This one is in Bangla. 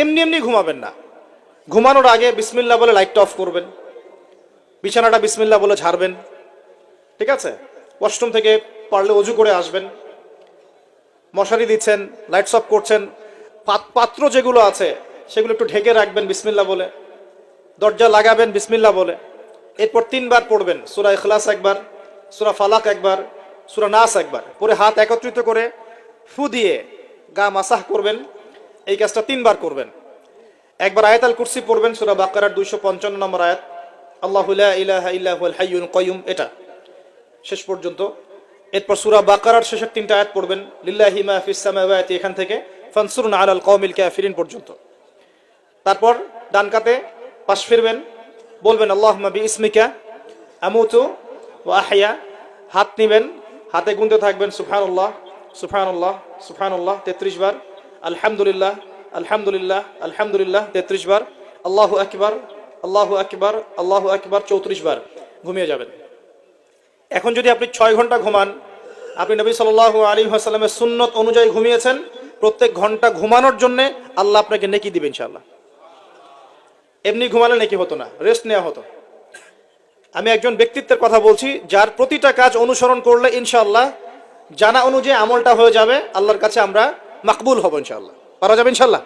এমনি এমনি ঘুমাবেন না। ঘুমানোর আগে বিসমিল্লাহ বলে লাইটটা অফ করবেন, বিছানাটা বিসমিল্লাহ বলে ঝাড়বেন, ঠিক আছে? ওয়াশরুম থেকে পারলে অজু করে আসবেন, মশারি দিচ্ছেন, লাইটস অফ করছেন, পাত্র যেগুলো আছে সেগুলো একটু ঢেকে রাখবেন বিসমিল্লাহ বলে, দরজা লাগাবেন বিসমিল্লাহ বলে। এরপর 3 বার পড়বেন সূরা ইখলাস একবার, সূরা ফালাক একবার, সূরা নাস একবার, পরে হাত একত্রিত করে ফু দিয়ে গা মাসাহ করবেন। এই কাজটা 3 বার করবেন। একবার আয়াতুল কুরসি পড়বেন, সূরা বাকারার 255 নম্বর আয়াত, আল্লাহু লা ইলাহা ইল্লা হুয়াল হাইয়ুল কাইয়ুম, এটা শেষ পর্যন্ত। এরপর সূরা বাকারার শেষের 3টা আয়াত পড়বেন, লিল্লাহি মা ফিস সামাওয়াতি, এখান থেকে ফানসুরনা আলাল কওমিল কাফিরিন পর্যন্ত। তারপর ডান কাতে পাশ ফিরবেন, বলবেন আল্লাহুম্মা বিইসমিকা আমুতু ওয়া আহইয়া। হাত নিবেন, হাতে গুনতে থাকবেন সুবহানাল্লাহ সুবহানাল্লাহ সুবহানাল্লাহ 33 বার, আলহামদুলিল্লাহ আলহামদুলিল্লাহ আলহামদুলিল্লাহ 33 বার, আল্লাহু আকবার আল্লাহু আকবার আল্লাহু আকবার 34 বার, ঘুমিয়ে যাবেন। এখন যদি আপনি 6 ঘন্টা ঘুমান, আপনি নবী সাল্লাল্লাহু আলাইহি ওয়াসাল্লামের সুন্নত অনুযায়ী ঘুমিয়েছেন, প্রত্যেক ঘন্টা ঘুমানোর জন্য আল্লাহ আপনাকে নেকি দিবেন ইনশাআল্লাহ। এমনি ঘুমালে নেকি হতো না, রেস্ট নেওয়া হতো। আমি একজন ব্যক্তিত্বের কথা বলছি, যার প্রতিটা কাজ অনুসরণ করলে ইনশাআল্লাহ জানা অনুযায়ী আমলটা হয়ে যাবে, আল্লাহর কাছে আমরা মাকবুল হব ইনশাআল্লাহ। পারা যাবে ইনশাআল্লাহ।